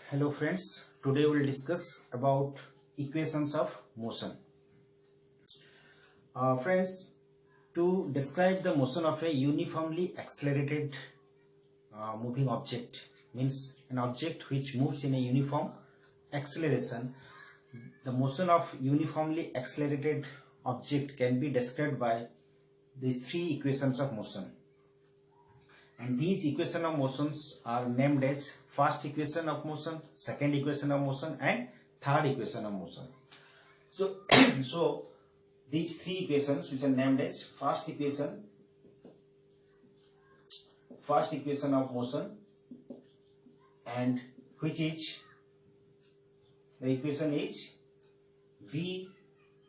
Hello friends, today we will discuss about equations of motion. Friends, to describe the motion of a uniformly accelerated moving object, means an object which moves in a uniform acceleration. The motion of uniformly accelerated object can be described by these three equations of motion. And these equation of motions are named as first equation of motion, second equation of motion, and third equation of motion. So, so these three equations, which are named as first equation of motion, and which is the equation is V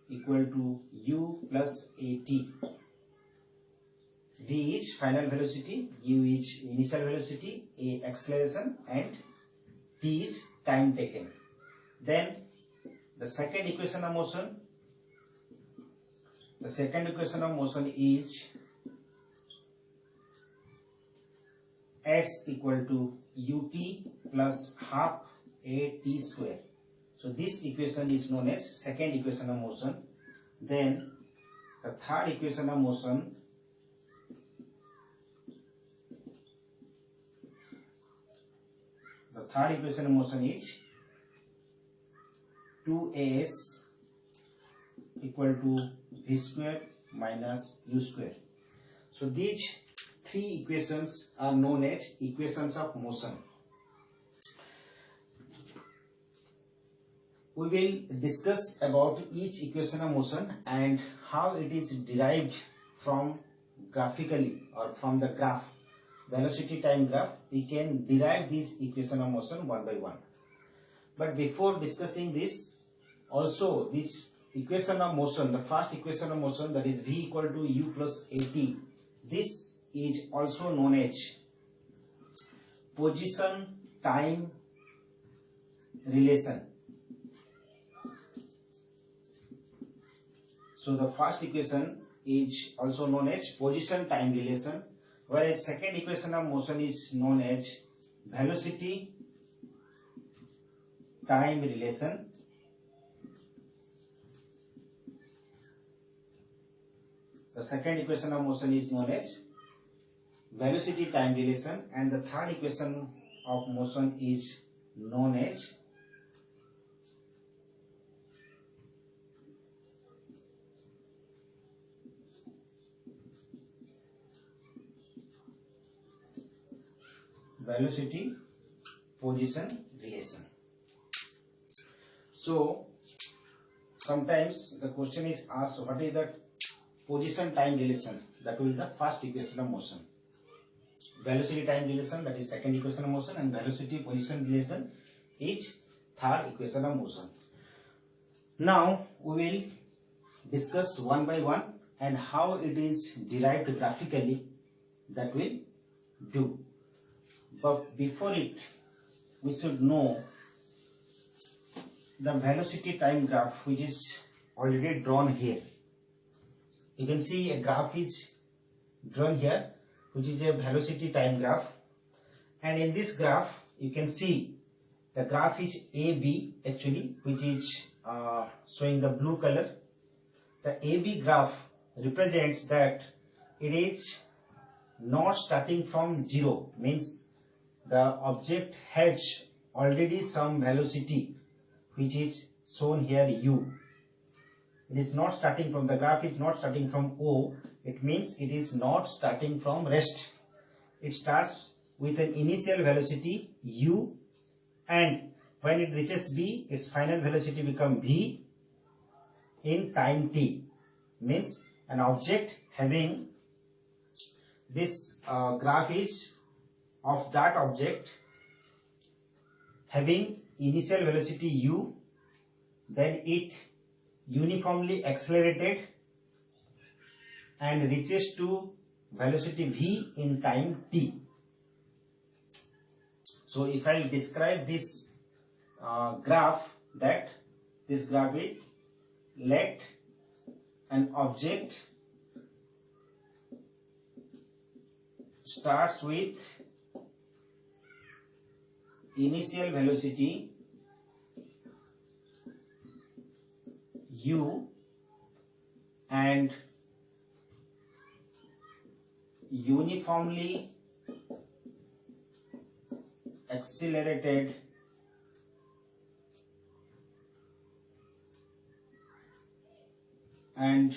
equal to U plus AT. V is final velocity, U is initial velocity, A acceleration, and T is time taken. Then the second equation of motion is S equal to UT plus half AT square. So this equation is known as second equation of motion. Then the third equation of motion is 2as equal to v square minus u square. So these three equations are known as equations of motion. We will discuss about each equation of motion and how it is derived from graphically or from the graph. Velocity time graph, we can derive this equation of motion one by one. But before discussing this, also this equation of motion, the first equation of motion, that is V equal to U plus AT, this is also known as position time relation. So the first equation is also known as position time relation, whereas second equation of motion is known as velocity time relation. The second equation of motion is known as velocity time relation, and the third equation of motion is known as velocity position relation. So sometimes the question is asked, what is the position time relation? That will be the first equation of motion. Velocity time relation, that is second equation of motion, and velocity position relation is third equation of motion. Now we will discuss one by one and how it is derived graphically, that will do. But before it, we should know the velocity time graph, which is already drawn here. You can see a graph is drawn here, which is a velocity time graph. And in this graph, you can see the graph is AB actually, which is showing the blue color. The AB graph represents that it is not starting from zero, means the object has already some velocity, which is shown here U. It is not starting from, the graph is not starting from O, it means it is not starting from rest. It starts with an initial velocity U, and when it reaches B, its final velocity becomes V in time T. Means an object having this graph is of that object having initial velocity U, then it uniformly accelerated and reaches to velocity V in time T. So if I describe this graph, that this graph is, let an object starts with initial velocity u and uniformly accelerated and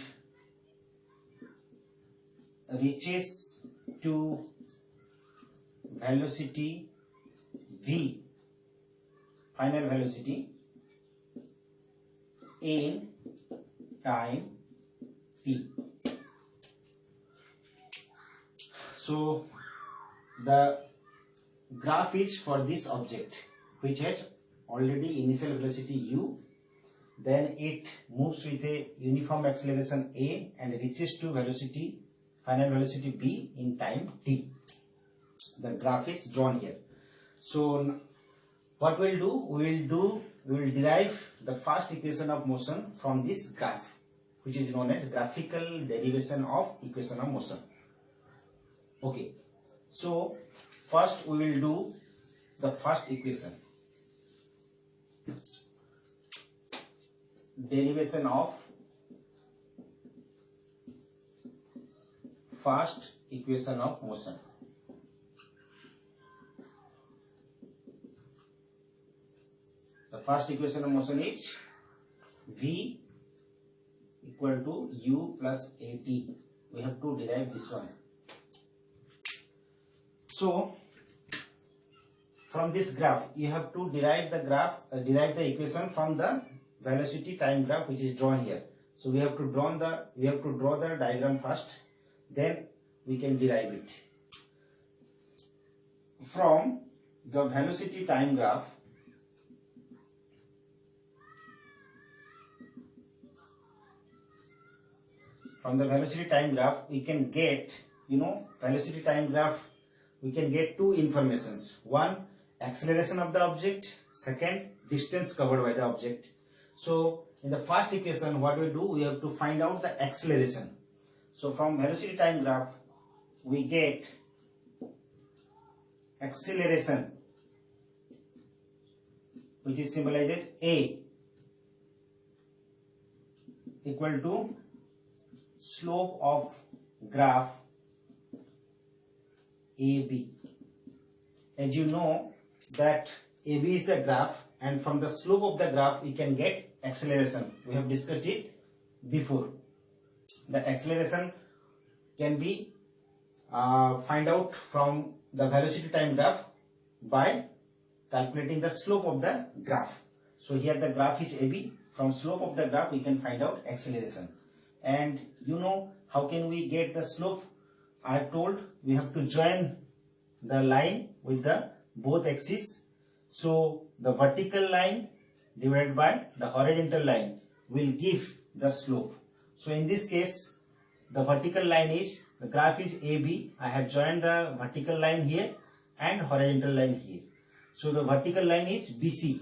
reaches to velocity v, final velocity, in time t. So the graph is for this object which has already initial velocity u, then it moves with a uniform acceleration a and reaches to velocity, final velocity b in time t. The graph is drawn here. So what we'll do, we will derive the first equation of motion from this graph, which is known as graphical derivation of equation of motion. Okay, so first we will do the first equation, derivation of first equation of motion. The first equation of motion is v equal to u plus at. We have to derive this one. So from this graph you have to derive the equation from the velocity time graph which is drawn here. So we have to draw the diagram first, then we can derive it. From the velocity time graph, we can get, velocity time graph, we can get two informations. One, acceleration of the object. Second, distance covered by the object. So in the first equation, what we do, we have to find out the acceleration. So from velocity time graph, we get acceleration, which is symbolized as a, equal to slope of graph AB. As you know that AB is the graph, and from the slope of the graph we can get acceleration. We have discussed it before. The acceleration can be find out from the velocity time graph by calculating the slope of the graph. So here the graph is AB. From slope of the graph we can find out acceleration. And how can we get the slope? I have told we have to join the line with the both axes. So the vertical line divided by the horizontal line will give the slope. So in this case, the vertical line is, the graph is AB. I have joined the vertical line here and horizontal line here. So the vertical line is BC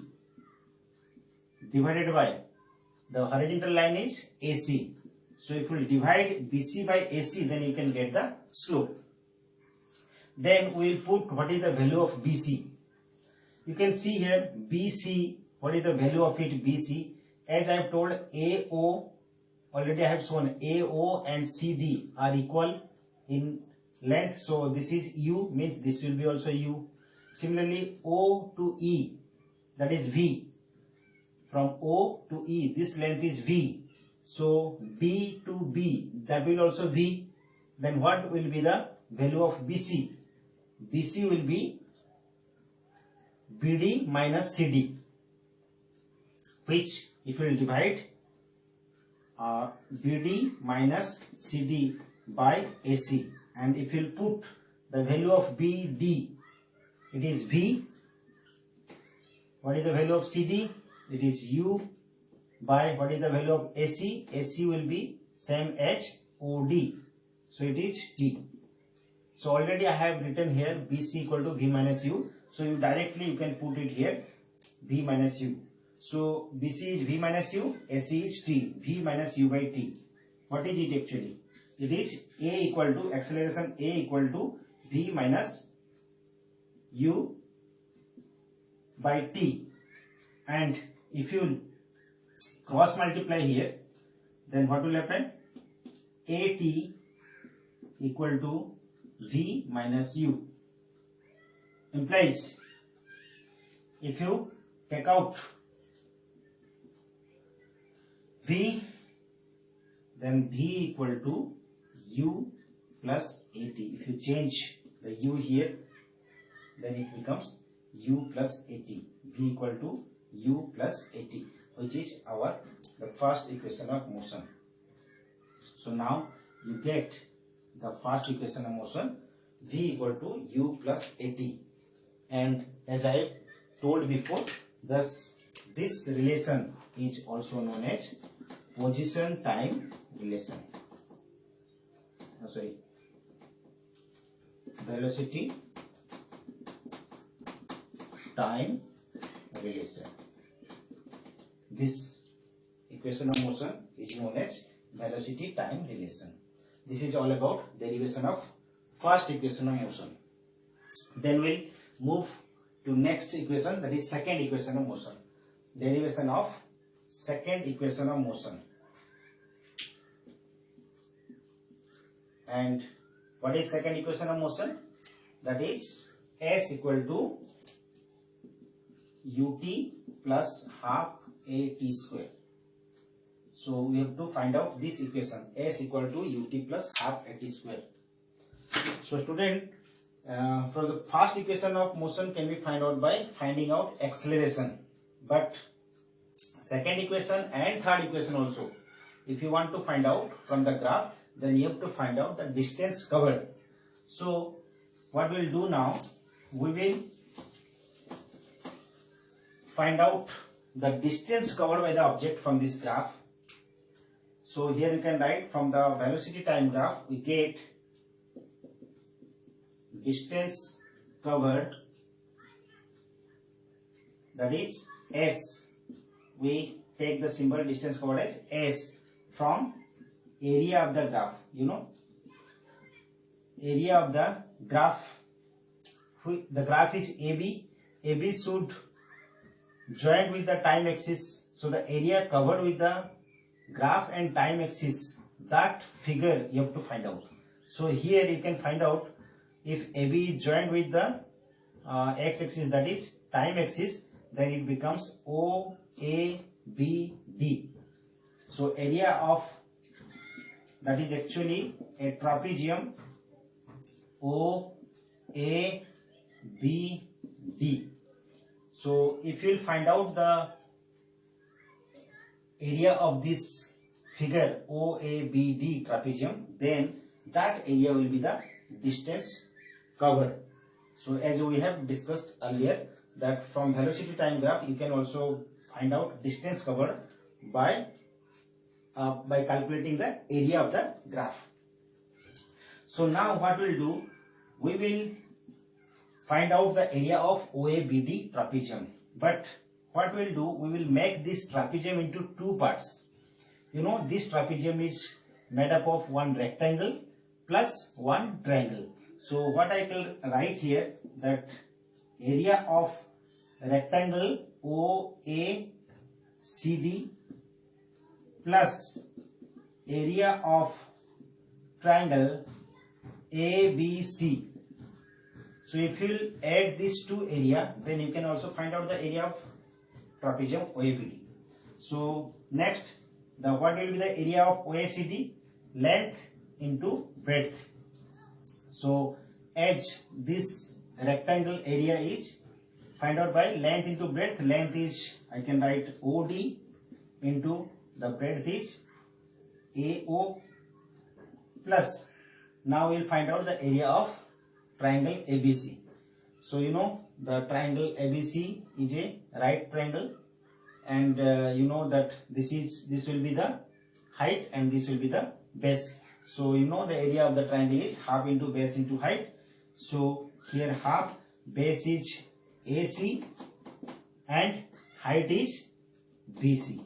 divided by the horizontal line is AC. So if we divide BC by AC, then you can get the slope. Then we will put what is the value of BC. You can see here BC, what is the value of it BC? As I have told, AO, already I have shown AO and CD are equal in length. So this is U, means this will be also U. Similarly O to E, that is V. From O to E, this length is V. So B to B, that will also V. Then what will be the value of BC? BC will be BD minus CD, which if you will divide BD minus CD by AC, and if you will put the value of BD, it is V. What is the value of CD? It is U by what is the value of AC? AC will be same as OD. So it is T. So already I have written here BC equal to V minus U. So you can put it here V minus U. So BC is V minus U, AC is T, V minus U by T. What is it actually? It is A equal to, acceleration A equal to V minus U by T, and if you cross multiply here, then what will happen? AT equal to V minus U, implies if you take out V, then V equal to U plus AT. If you change the U here, then it becomes U plus AT. V equal to U plus AT, which is the first equation of motion. So now you get the first equation of motion, V equal to U plus AT. And as I told before, thus this relation is also known as position time relation. Velocity time relation. This equation of motion is known as velocity time relation. This is all about derivation of first equation of motion. Then we'll move to next equation, that is second equation of motion. Derivation of second equation of motion. And what is second equation of motion? That is S equal to ut plus half at square. So we have to find out this equation, S equal to ut plus half at square. So student, for the first equation of motion can be find out by finding out acceleration, but second equation and third equation also, if you want to find out from the graph, then you have to find out the distance covered. So what we will do now, we will find out the distance covered by the object from this graph. So here you can write from the velocity time graph, we get distance covered, that is S. We take the symbol distance covered as S from area of the graph. You know, area of the graph. The graph is AB. AB should join with the time axis. So the area covered with the graph and time axis, that figure you have to find out. So here you can find out if AB is joined with the x-axis, that is time axis, then it becomes OABD. So area of that is actually a trapezium OABD. So if you will find out the area of this figure OABD trapezium, then that area will be the distance covered. So as we have discussed earlier, that from velocity time graph you can also find out distance covered by calculating the area of the graph. So now what we'll do, we will find out the area of OABD trapezium. But what we'll do, we will make this trapezium into two parts. You know, this trapezium is made up of one rectangle plus one triangle. So what I can write here, that area of rectangle OACD plus area of triangle ABC. So if you will add these two area, then you can also find out the area of trapezium OABD. So next, what will be the area of OACD? Length into breadth. So as this rectangle area is find out by length into breadth. Length is, I can write OD into the breadth is AO plus. Now we will find out the area of triangle ABC. So you know the triangle ABC is a right triangle, and you know that this will be the height and this will be the base. So you know the area of the triangle is half into base into height. So here half, base is AC and height is BC.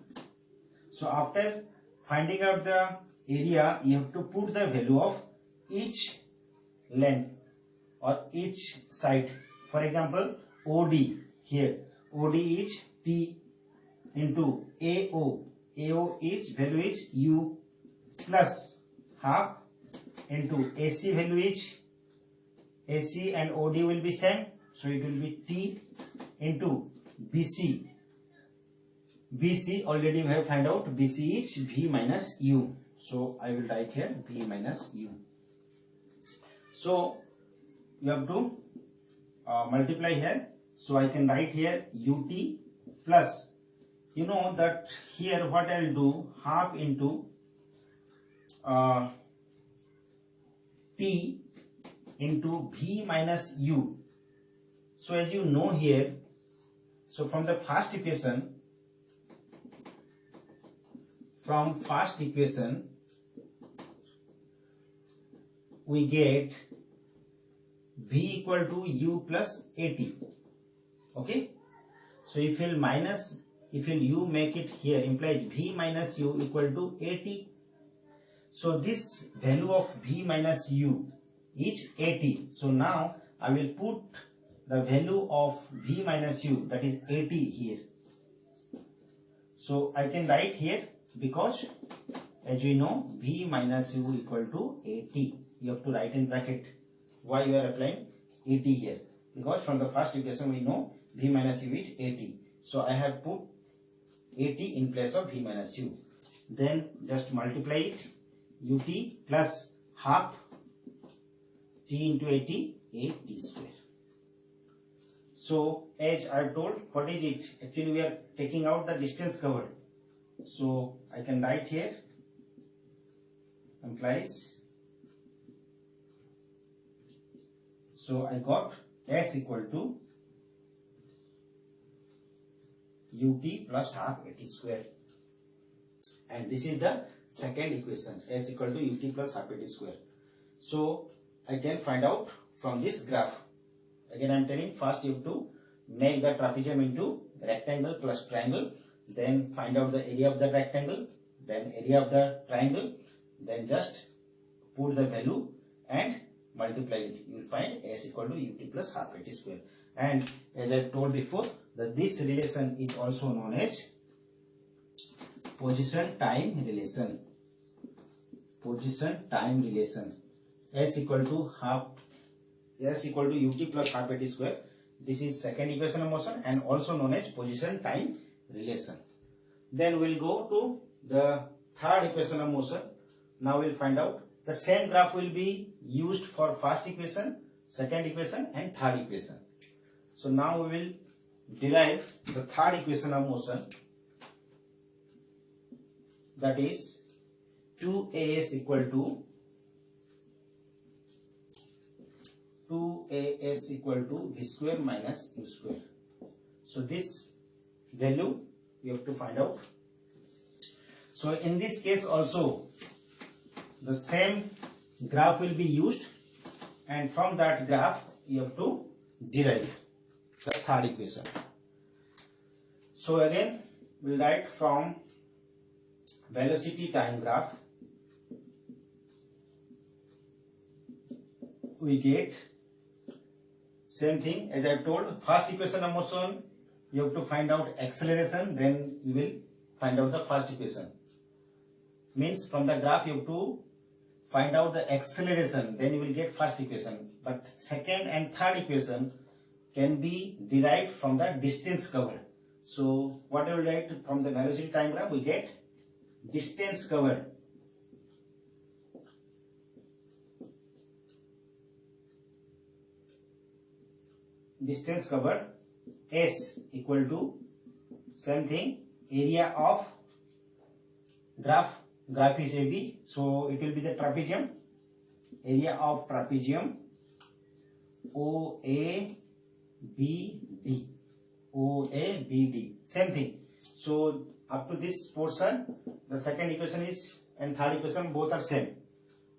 So after finding out the area, you have to put the value of each length or each side. For example, OD here. OD is T into AO. AO is value is U plus half into AC value is AC and OD will be same, so it will be T into BC. BC already we have found out, BC is V minus U, so I will write here V minus U. So you have to multiply here, so I can write here UT plus, you know that here what I will do, half into T into V minus U. So as you know here, so from the first equation, we get V equal to U plus AT. Okay, so if you minus, if you make it here, implies V minus U equal to AT. So this value of V minus U is 80. So now I will put the value of V minus U, that is 80 here. So I can write here, because as we know V minus U equal to 80. You have to write in bracket. Why you are applying 80 here? Because from the first equation we know V minus U is 80. So I have put 80 in place of V minus U. Then just multiply it. UT plus half T into 80, 8T square. So as I told, what is it? Actually we are taking out the distance covered. So I can write here, implies, so I got S equal to UT plus half AT square. And this is the second equation, S equal to UT plus half AT square. So I can find out from this graph. Again I am telling, first you have to make the trapezium into rectangle plus triangle, then find out the area of the rectangle, then area of the triangle, then just put the value and multiply it. You will find S equal to UT plus half AT square. And as I told before, that this relation is also known as position time relation. Position time relation. S equal to UT plus half AT square. This is second equation of motion and also known as position time relation. Then we'll go to the third equation of motion. Now we'll find out the same graph will be used for first equation, second equation and third equation. So now we will derive the third equation of motion, that is 2AS equal to V square minus U square. So this value you have to find out. So in this case also the same graph will be used, and from that graph you have to derive the third equation. So again we'll write from velocity time graph, we get same thing as I told, first equation of motion you have to find out acceleration, then you will find out the first equation. Means from the graph you have to find out the acceleration, then you will get first equation. But second and third equation can be derived from the distance covered. So what I will write from the velocity time graph, we get distance covered. Distance covered S equal to same thing, area of graph is AB, so it will be the trapezium, area of trapezium OABD, same thing. So up to this portion the second equation is and third equation both are same.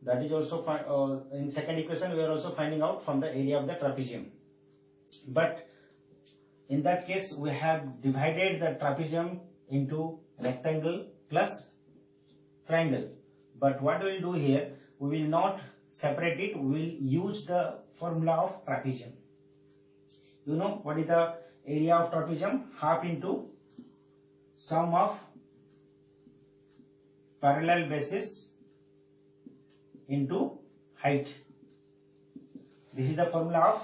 That is also in second equation we are also finding out from the area of the trapezium. But in that case we have divided the trapezium into rectangle plus triangle. But what we will do here, we will not separate it, we will use the formula of trapezium. You know what is the area of trapezium half into sum of parallel bases into height. This is the formula of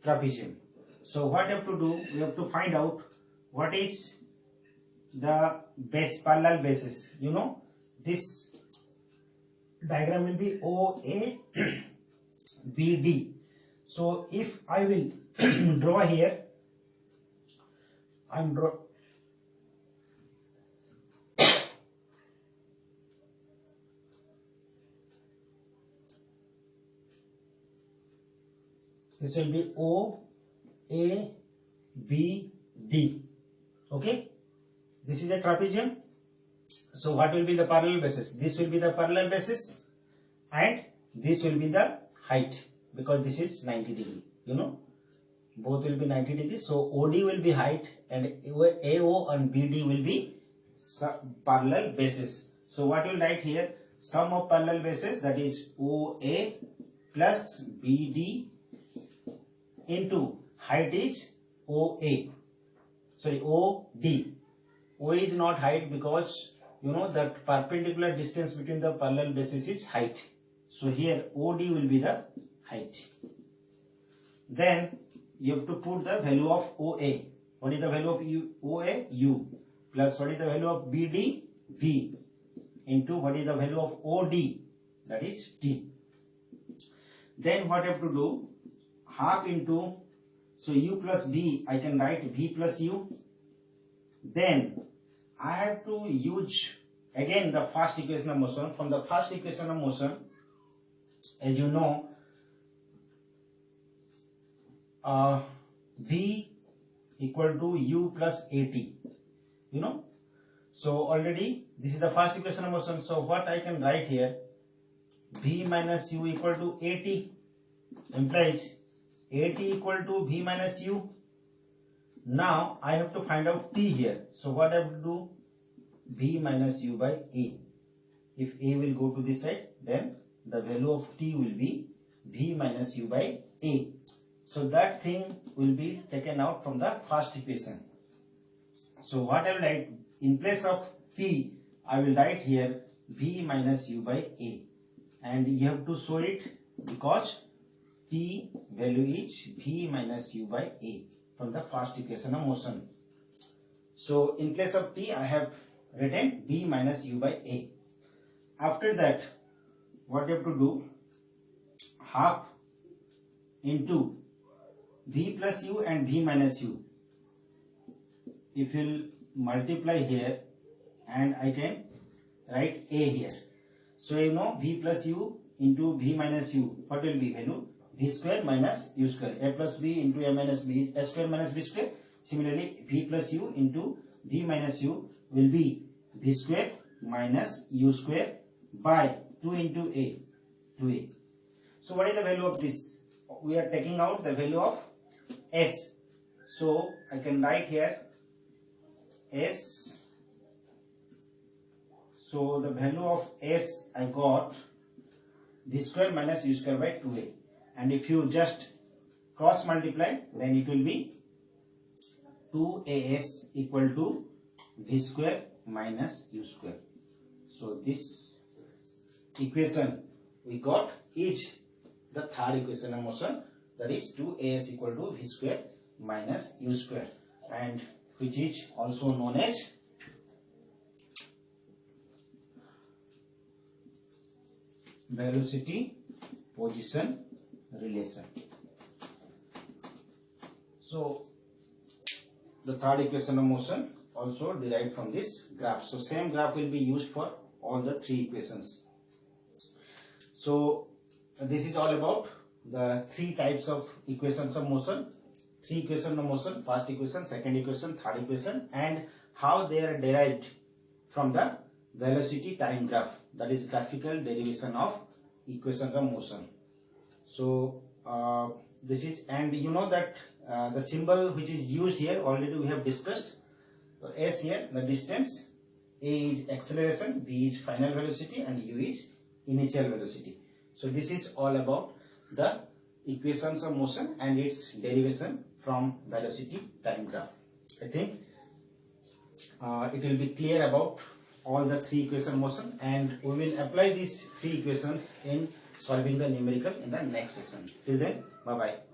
trapezium. So what we have to do, we have to find out what is the base, parallel bases. You know, this diagram will be OA BD. So if I will draw here, this will be O A B D. Okay, this is a trapezium. So what will be the parallel basis? This will be the parallel basis and this will be the height, because this is 90 degree. You know, both will be 90 degrees. So OD will be height and AO and BD will be parallel basis. So what will write here? Sum of parallel bases, that is OA plus BD into height is OA. Sorry, OD. O is not height because you know that perpendicular distance between the parallel bases is height. So here OD will be the height. Then you have to put the value of OA. What is the value of OA? U. Plus what is the value of BD? V. Into what is the value of OD? That is T. Then what I have to do? Half into, so U plus V, I can write V plus U. Then I have to use again the first equation of motion. From the first equation of motion, as you know, V equal to U plus AT. You know, so already this is the first equation of motion. So what I can write here, V minus U equal to AT, implies AT equal to V minus U. Now I have to find out T here. So what I have to do? V minus U by A. If A will go to this side, then the value of T will be V minus U by A. So that thing will be taken out from the first equation. So what I will write, in place of T, I will write here V minus U by A. And you have to show it because T value is V minus U by A from the first equation of motion. So in place of T, I have written V minus U by A. After that, what you have to do? Half into V plus U and V minus U. If you will multiply here, and I can write A here. So you know V plus U into V minus U, what will be value? V square minus U square. A plus B into A minus B, A square minus B square. Similarly, V plus U into V minus U will be V square minus U square by 2 into A, 2A. So what is the value of this? We are taking out the value of S. So I can write here S. So the value of S I got V square minus U square by 2A. And if you just cross multiply, then it will be 2AS equal to V square minus U square. So this equation we got is the third equation of motion, that is 2AS equal to V square minus U square, and which is also known as velocity position relation. So the third equation of motion also derived from this graph. So same graph will be used for all the three equations. So this is all about the three types of equations of motion. Three equations of motion: first equation, second equation, third equation, and how they are derived from the velocity time graph, that is graphical derivation of equations of motion. So this is, and you know that the symbol which is used here already we have discussed. So S here, the distance, A is acceleration, B is final velocity, and U is initial velocity. So this is all about the equations of motion and its derivation from velocity time graph. I think it will be clear about all the three equation motion, and we will apply these three equations in solving the numerical in the next session. Till then, bye bye.